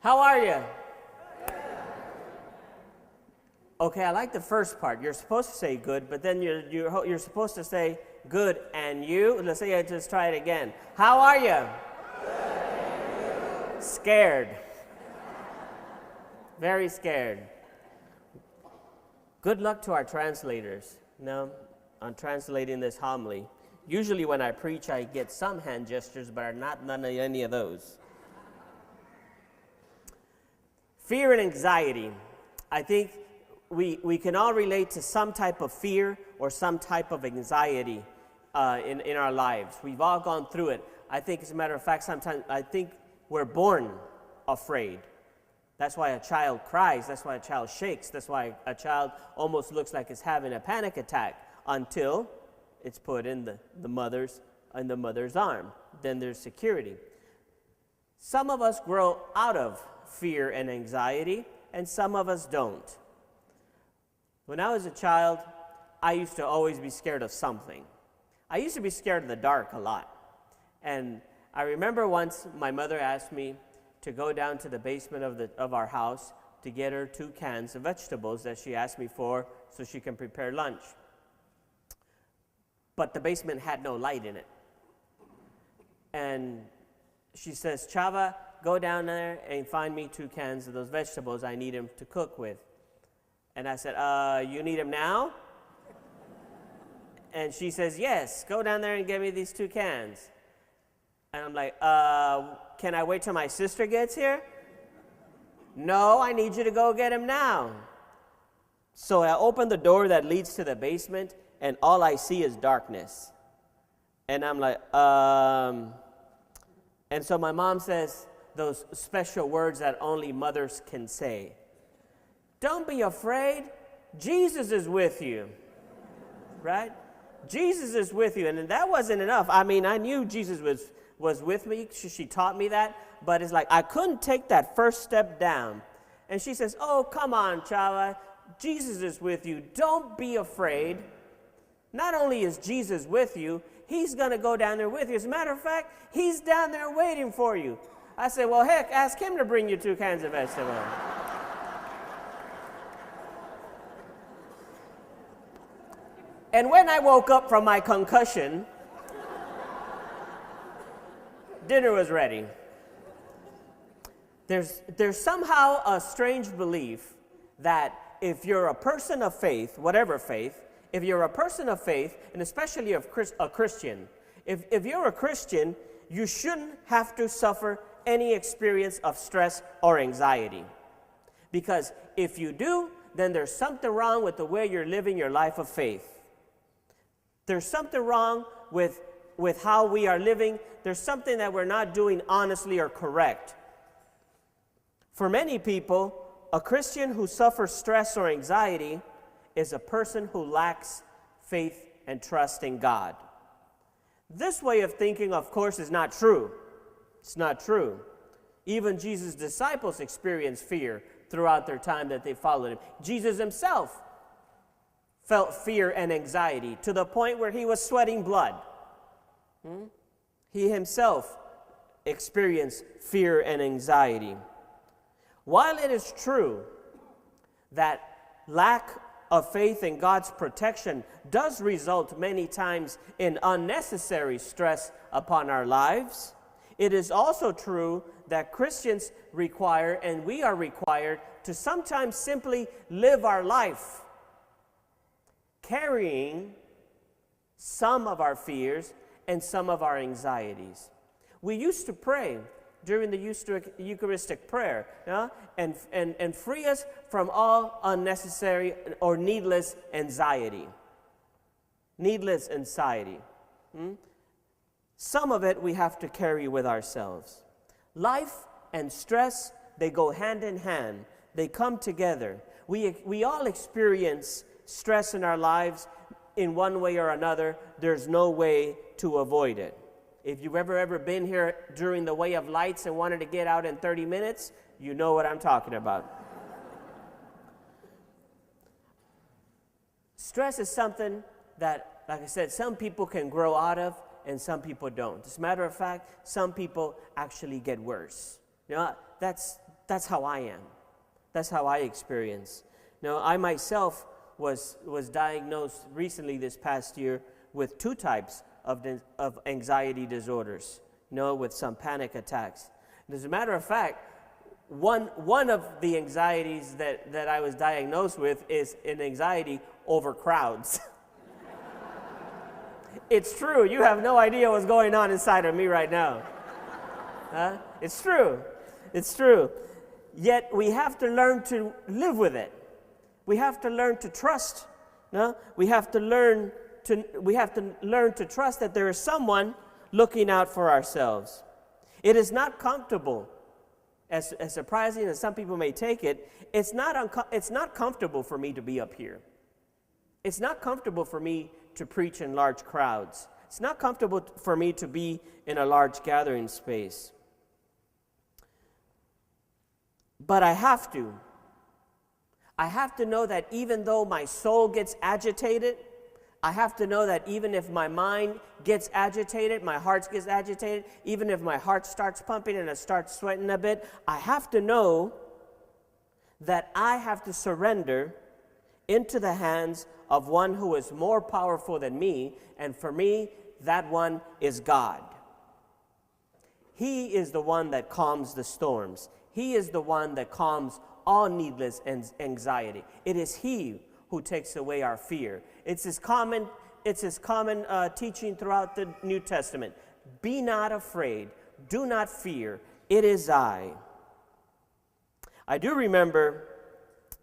How are you? Okay, I like the first part. You're supposed to say good, but then you're supposed to say good and you. Let's say just try it again. How are you? Good. Scared. Very scared. Good luck to our translators, on translating this homily. Usually when I preach, I get some hand gestures, but none of any of those. Fear and anxiety. I think we can all relate to some type of fear or some type of anxiety in our lives. We've all gone through it. I think, as a matter of fact, sometimes I think we're born afraid. That's why a child cries. That's why a child shakes. That's why a child almost looks like it's having a panic attack until it's put in the mother's arm. Then there's security. Some of us grow out of fear and anxiety, and some of us don't. When I was a child, I used to always be scared of something. I used to be scared of the dark a lot. And I remember once my mother asked me to go down to the basement of our house to get her 2 cans of vegetables that she asked me for so she can prepare lunch. But the basement had no light in it. And she says, Chava, go down there and find me 2 cans of those vegetables. I need them to cook with. And I said, you need them now? And she says, yes, go down there and get me these 2 cans. And I'm like, can I wait till my sister gets here? No, I need you to go get him now. So I open the door that leads to the basement, and all I see is darkness. And I'm like, And so my mom says those special words that only mothers can say. Don't be afraid. Jesus is with you. Right? Jesus is with you. And that wasn't enough. I mean, I knew Jesus was with me. She taught me that. But it's like I couldn't take that first step down. And she says, oh, come on, Chava. Jesus is with you. Don't be afraid. Not only is Jesus with you, he's going to go down there with you. As a matter of fact, he's down there waiting for you. I said, well, heck, ask him to bring you 2 cans of vegetables. And when I woke up from my concussion, dinner was ready. There's somehow a strange belief that if you're a person of faith, whatever faith, if you're a person of faith, and especially a Christian, if you're a Christian, you shouldn't have to suffer any experience of stress or anxiety. Because if you do, then there's something wrong with the way you're living your life of faith. There's something wrong with how we are living. There's something that we're not doing honestly or correct. For many people, a Christian who suffers stress or anxiety is a person who lacks faith and trust in God. This way of thinking, of course, is not true. It's not true. Even Jesus' disciples experienced fear throughout their time that they followed him. Jesus himself felt fear and anxiety to the point where he was sweating blood. He himself experienced fear and anxiety. While it is true that lack of faith in God's protection does result many times in unnecessary stress upon our lives, it is also true that Christians require, and we are required, to sometimes simply live our life carrying some of our fears and some of our anxieties. We used to pray during the Eucharistic prayer, and free us from all unnecessary or needless anxiety. Needless anxiety. Some of it we have to carry with ourselves. Life and stress, they go hand in hand. They come together. We all experience stress in our lives in one way or another. There's no way to avoid it. If you've ever been here during the way of lights and wanted to get out in 30 minutes, you know what I'm talking about. Stress is something that, like I said, some people can grow out of and some people don't. As a matter of fact, some people actually get worse. That's That's how I am. That's how I experience. I myself was diagnosed recently this past year with 2 types of anxiety disorders, with some panic attacks. And as a matter of fact, one of the anxieties that I was diagnosed with is an anxiety over crowds. It's true. You have no idea what's going on inside of me right now. It's true. It's true. Yet we have to learn to live with it. We have to learn to trust. We have to learn to trust that there is someone looking out for ourselves. It is not comfortable, as surprising as some people may take it. It's not comfortable for me to be up here. It's not comfortable for me to preach in large crowds. It's not comfortable for me to be in a large gathering space. But I have to. I have to know that even though my soul gets agitated, I have to know that even if my mind gets agitated, my heart gets agitated, even if my heart starts pumping and I start sweating a bit, I have to know that I have to surrender into the hands of one who is more powerful than me, and for me, that one is God. He is the one that calms the storms. He is the one that calms all needless anxiety. It is He who takes away our fear. It's his common teaching throughout the New Testament. Be not afraid. Do not fear. It is I. I do remember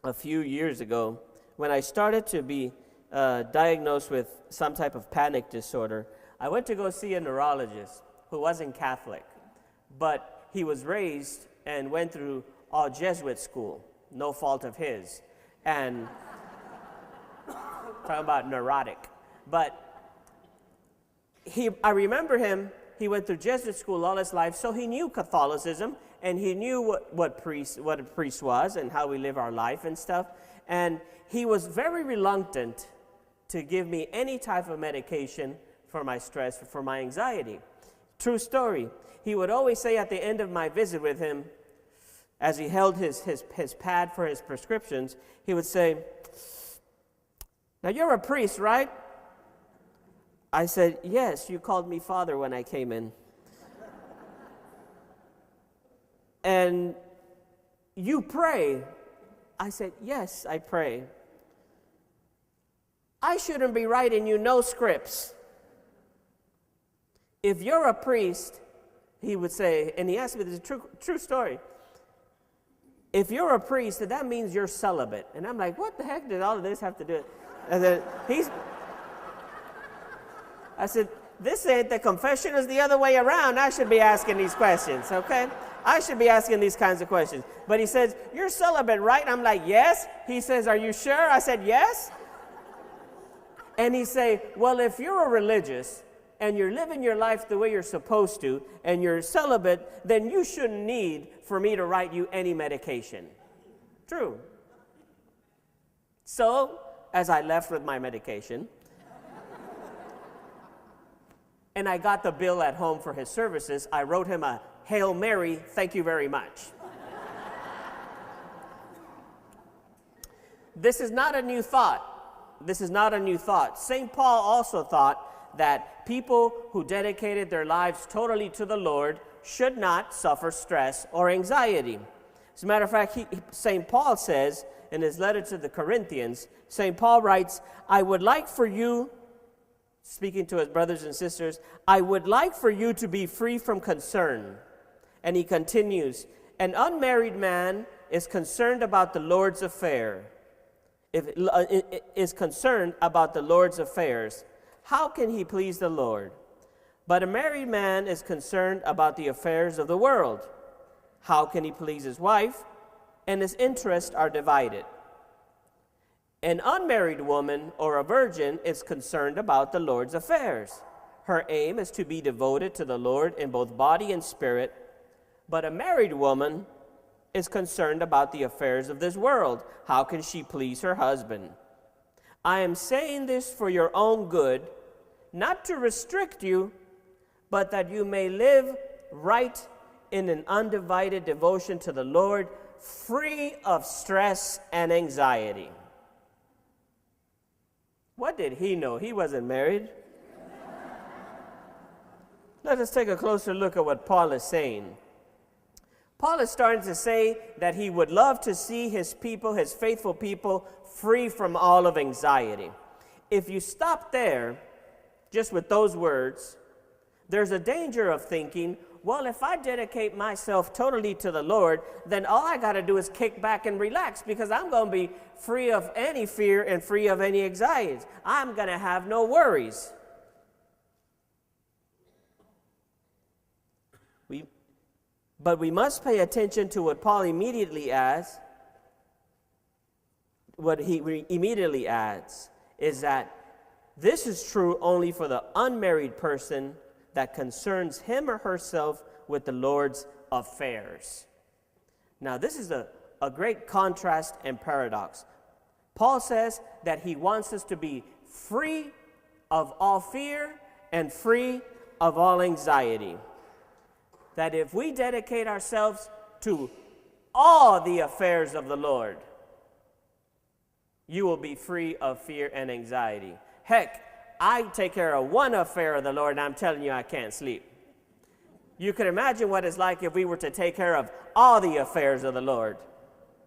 a few years ago when I started to be diagnosed with some type of panic disorder. I went to go see a neurologist who wasn't Catholic, but he was raised and went through all Jesuit school, no fault of his. And talking about neurotic. But I remember him, he went through Jesuit school all his life, so he knew Catholicism, and he knew what a priest was and how we live our life and stuff. And he was very reluctant to give me any type of medication for my stress, for my anxiety. True story. He would always say at the end of my visit with him, as he held his pad for his prescriptions, he would say, "Now you're a priest, right?" I said, "Yes, you called me father when I came in." "And you pray?" I said, "Yes, I pray." "I shouldn't be writing you no scripts. If you're a priest," he would say, and he asked me, this is a true story, "if you're a priest, then that means you're celibate." And I'm like, what the heck did all of this have to do? And then I said, "This ain't the confession, it's the other way around. I should be asking these questions, okay? I should be asking these kinds of questions." But he says, "You're celibate, right?" I'm like, "Yes." He says, "Are you sure?" I said, "Yes." And he say, "Well, if you're a religious and you're living your life the way you're supposed to and you're celibate, then you shouldn't need for me to write you any medication." True. So, as I left with my medication, and I got the bill at home for his services, I wrote him a "Hail Mary, thank you very much." This is not a new thought. This is not a new thought. St. Paul also thought that people who dedicated their lives totally to the Lord should not suffer stress or anxiety. As a matter of fact, St. Paul says in his letter to the Corinthians, St. Paul writes, "I would like for you," speaking to his brothers and sisters, "I would like for you to be free from concern." And he continues, "An unmarried man is concerned about the Lord's affair. Is concerned about the Lord's affairs. How can he please the Lord? But a married man is concerned about the affairs of the world. How can he please his wife? And his interests are divided. An unmarried woman or a virgin is concerned about the Lord's affairs. Her aim is to be devoted to the Lord in both body and spirit. But a married woman is concerned about the affairs of this world. How can she please her husband? I am saying this for your own good, not to restrict you, but that you may live right in an undivided devotion to the Lord, free of stress and anxiety. What did he know? He wasn't married. Let us take a closer look at what Paul is saying. Paul is starting to say that he would love to see his people, his faithful people, free from all of anxiety. If you stop there, just with those words, there's a danger of thinking, well, if I dedicate myself totally to the Lord, then all I got to do is kick back and relax because I'm going to be free of any fear and free of any anxieties. I'm going to have no worries. But we must pay attention to what Paul immediately adds. What he immediately adds is that this is true only for the unmarried person that concerns him or herself with the Lord's affairs. Now, this is a great contrast and paradox. Paul says that he wants us to be free of all fear and free of all anxiety. That if we dedicate ourselves to all the affairs of the Lord, you will be free of fear and anxiety. Heck, I take care of one affair of the Lord, and I'm telling you I can't sleep. You can imagine what it's like if we were to take care of all the affairs of the Lord.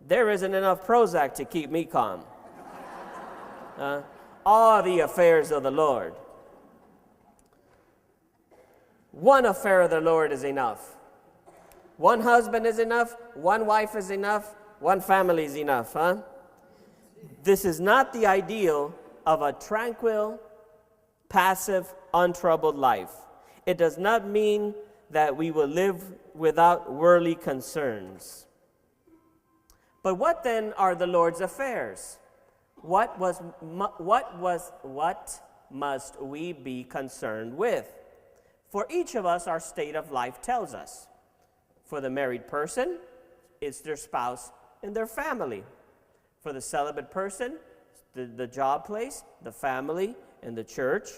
There isn't enough Prozac to keep me calm. All the affairs of the Lord. One affair of the Lord is enough. One husband is enough. One wife is enough. One family is enough, huh? This is not the ideal of a tranquil, passive, untroubled life. It does not mean that we will live without worldly concerns. But what then are the Lord's affairs? What must we be concerned with? For each of us, our state of life tells us. For the married person, it's their spouse and their family. For the celibate person, the job place, the family, and the church.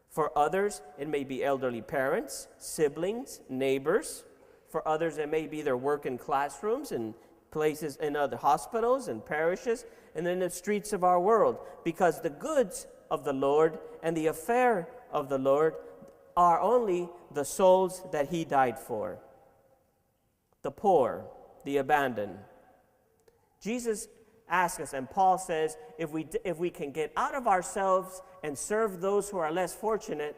For others, it may be elderly parents, siblings, neighbors. For others, it may be their work in classrooms and places in other hospitals and parishes and in the streets of our world. Because the goods of the Lord and the affair of the Lord are only the souls that he died for. The poor, the abandoned. Jesus asks us, and Paul says, if we can get out of ourselves and serve those who are less fortunate,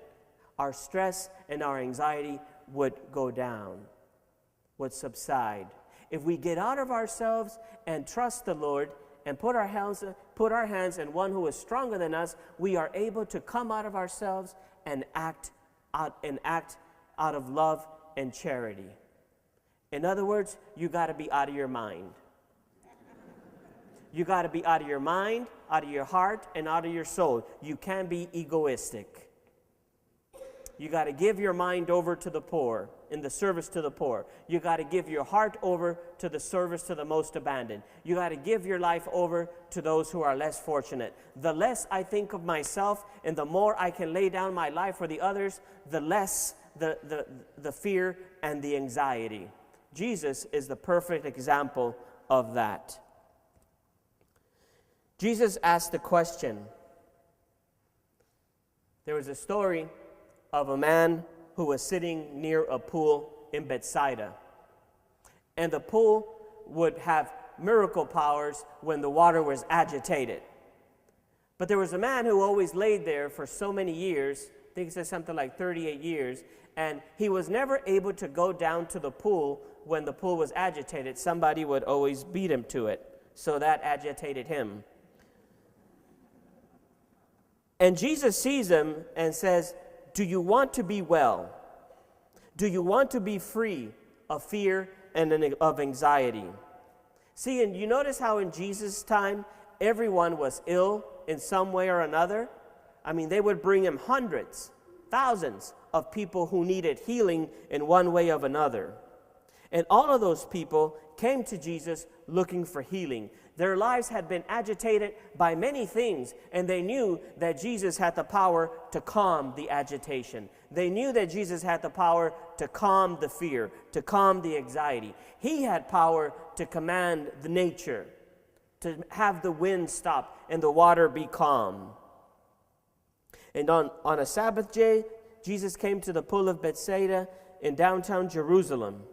our stress and our anxiety would go down, would subside. If we get out of ourselves and trust the Lord and put our hands in one who is stronger than us, we are able to come out of ourselves and act out of love and charity. In other words, you got to be out of your mind. You got to be out of your mind, out of your heart, and out of your soul. You can't be egoistic. You got to give your mind over to the poor, in the service to the poor. You got to give your heart over to the service to the most abandoned. You got to give your life over to those who are less fortunate. The less I think of myself and the more I can lay down my life for the others, the less the fear and the anxiety. Jesus is the perfect example of that. Jesus asked the question. There was a story of a man who was sitting near a pool in Bethsaida. And the pool would have miracle powers when the water was agitated. But there was a man who always laid there for so many years, I think it says something like 38 years, and he was never able to go down to the pool when the pool was agitated. Somebody would always beat him to it, so that agitated him. And Jesus sees him and says, "Do you want to be well? Do you want to be free of fear and of anxiety?" See, and you notice how in Jesus' time, everyone was ill in some way or another? I mean, they would bring him hundreds, thousands of people who needed healing in one way or another. And all of those people came to Jesus looking for healing. Their lives had been agitated by many things, and they knew that Jesus had the power to calm the agitation. They knew that Jesus had the power to calm the fear, to calm the anxiety. He had power to command the nature, to have the wind stop and the water be calm. And on a Sabbath day, Jesus came to the pool of Bethsaida in downtown Jerusalem,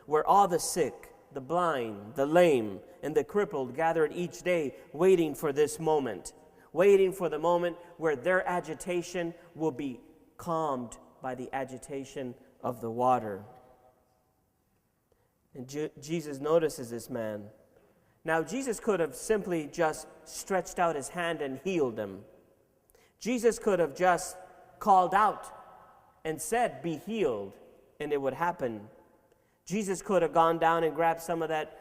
where all the sick, the blind, the lame, and the crippled gathered each day, waiting for this moment, waiting for the moment where their agitation will be calmed by the agitation of the water. And Jesus notices this man. Now, Jesus could have simply just stretched out his hand and healed him. Jesus could have just called out and said, "Be healed," and it would happen. Jesus could have gone down and grabbed some of that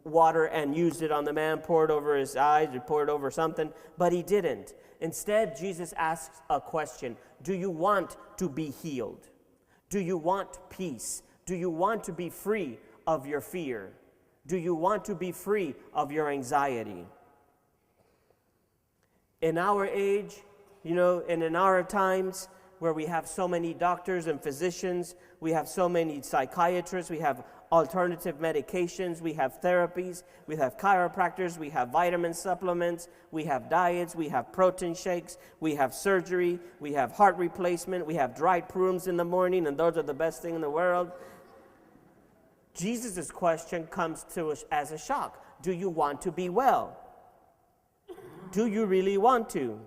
water and used it on the man, poured over his eyes, or poured over something, but he didn't. Instead, Jesus asks a question: do you want to be healed? Do you want peace? Do you want to be free of your fear? Do you want to be free of your anxiety? In our age, and in our times where we have so many doctors and physicians, we have so many psychiatrists, we have alternative medications, we have therapies, we have chiropractors, we have vitamin supplements, we have diets, we have protein shakes, we have surgery, we have heart replacement, we have dried prunes in the morning, and those are the best thing in the world. Jesus' question comes to us as a shock. Do you want to be well? Do you really want to?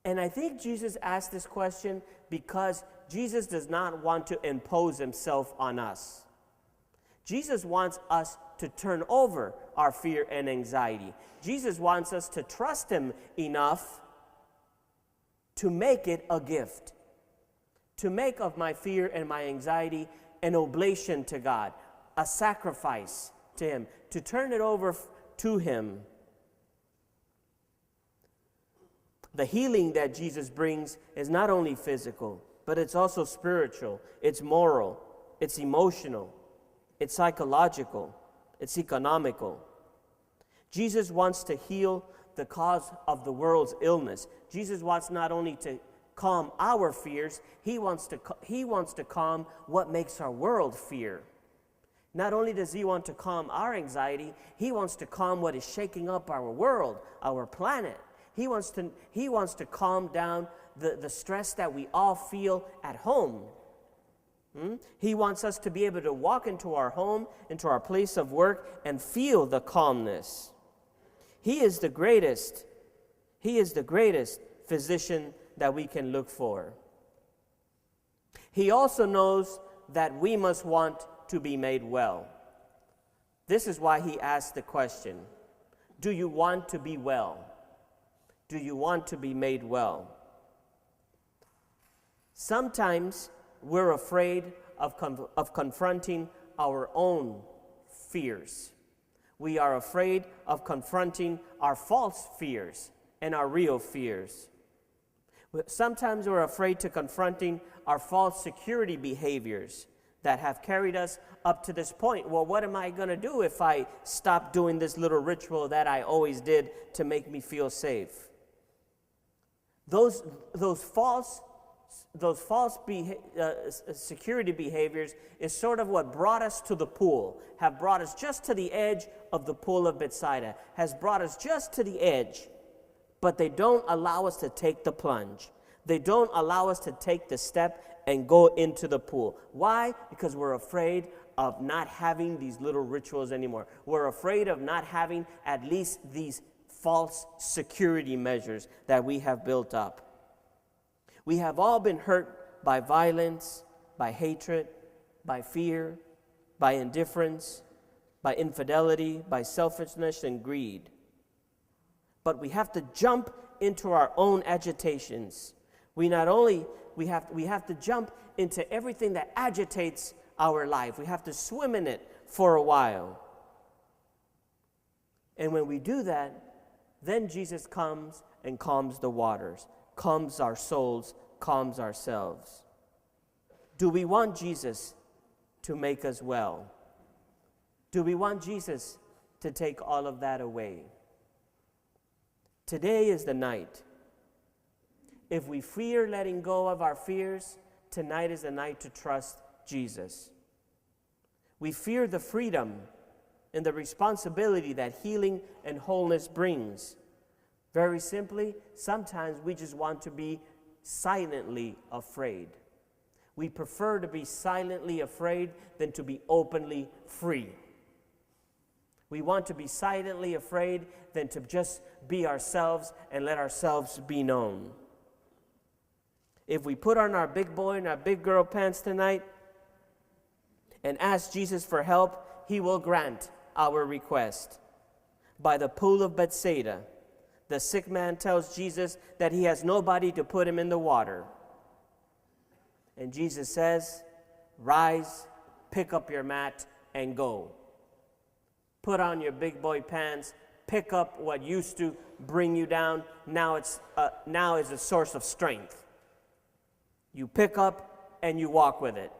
And I think Jesus asked this question because Jesus does not want to impose himself on us. Jesus wants us to turn over our fear and anxiety. Jesus wants us to trust him enough to make it a gift, to make of my fear and my anxiety an oblation to God, a sacrifice to him, to turn it over to him. The healing that Jesus brings is not only physical, but it's also spiritual, it's moral, it's emotional, it's psychological, it's economical. Jesus wants to heal the cause of the world's illness. Jesus wants not only to calm our fears, he wants to calm what makes our world fear. Not only does he want to calm our anxiety, he wants to calm what is shaking up our world, our planet. He wants to calm down the stress that we all feel at home. He wants us to be able to walk into our home, into our place of work, and feel the calmness. He is the greatest physician that we can look for. He also knows that we must want to be made well. This is why he asked the question, do you want to be well? Do you want to be made well? Sometimes we're afraid of confronting our own fears. We are afraid of confronting our false fears and our real fears. Sometimes we're afraid to confronting our false security behaviors that have carried us up to this point. Well, what am I going to do if I stop doing this little ritual that I always did to make me feel safe? Those false security behaviors is sort of what brought us to the pool, have brought us just to the edge of the pool of Bethsaida, has brought us just to the edge, but they don't allow us to take the plunge. They don't allow us to take the step and go into the pool. Why? Because we're afraid of not having these little rituals anymore. We're afraid of not having at least these false security measures that we have built up. We have all been hurt by violence, by hatred, by fear, by indifference, by infidelity, by selfishness and greed. But we have to jump into our own agitations. We have to jump into everything that agitates our life. We have to swim in it for a while. And when we do that, then Jesus comes and calms the waters, calms our souls, calms ourselves. Do we want Jesus to make us well? Do we want Jesus to take all of that away? Today is the night. If we fear letting go of our fears, tonight is the night to trust Jesus. We fear the freedom and the responsibility that healing and wholeness brings. Very simply, sometimes we just want to be silently afraid. We prefer to be silently afraid than to be openly free. We want to be silently afraid than to just be ourselves and let ourselves be known. If we put on our big boy and our big girl pants tonight and ask Jesus for help, he will grant our request. By the pool of Bethsaida, the sick man tells Jesus that he has nobody to put him in the water. And Jesus says, rise, pick up your mat, and go. Put on your big boy pants, pick up what used to bring you down. Now it's a source of strength. You pick up and you walk with it.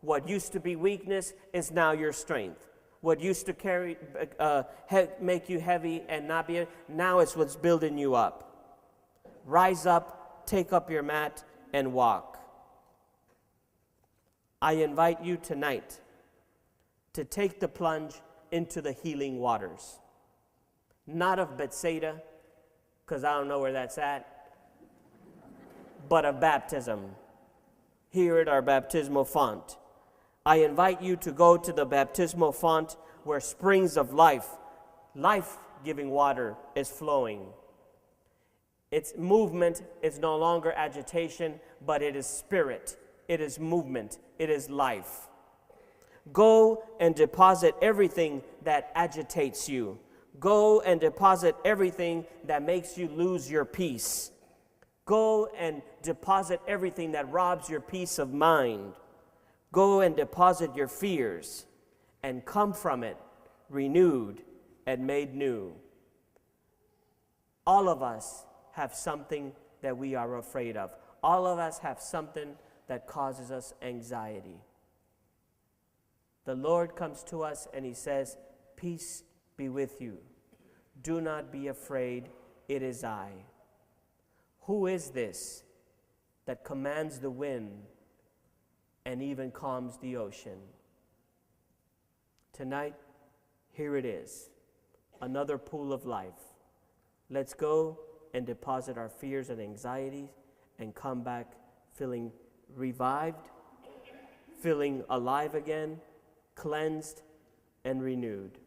What used to be weakness is now your strength. What used to make you heavy and not be, now it's what's building you up. Rise up, take up your mat, and walk. I invite you tonight to take the plunge into the healing waters. Not of Bethsaida, because I don't know where that's at, but of baptism. Here at our baptismal font. I invite you to go to the baptismal font where springs of life-giving water is flowing. Its movement is no longer agitation, but it is spirit. It is movement. It is life. Go and deposit everything that agitates you. Go and deposit everything that makes you lose your peace. Go and deposit everything that robs your peace of mind. Go and deposit your fears and come from it renewed and made new. All of us have something that we are afraid of. All of us have something that causes us anxiety. The Lord comes to us and he says, peace be with you. Do not be afraid, it is I. Who is this that commands the wind and even calms the ocean? Tonight, here it is, another pool of life. Let's go and deposit our fears and anxieties and come back feeling revived, feeling alive again, cleansed, and renewed.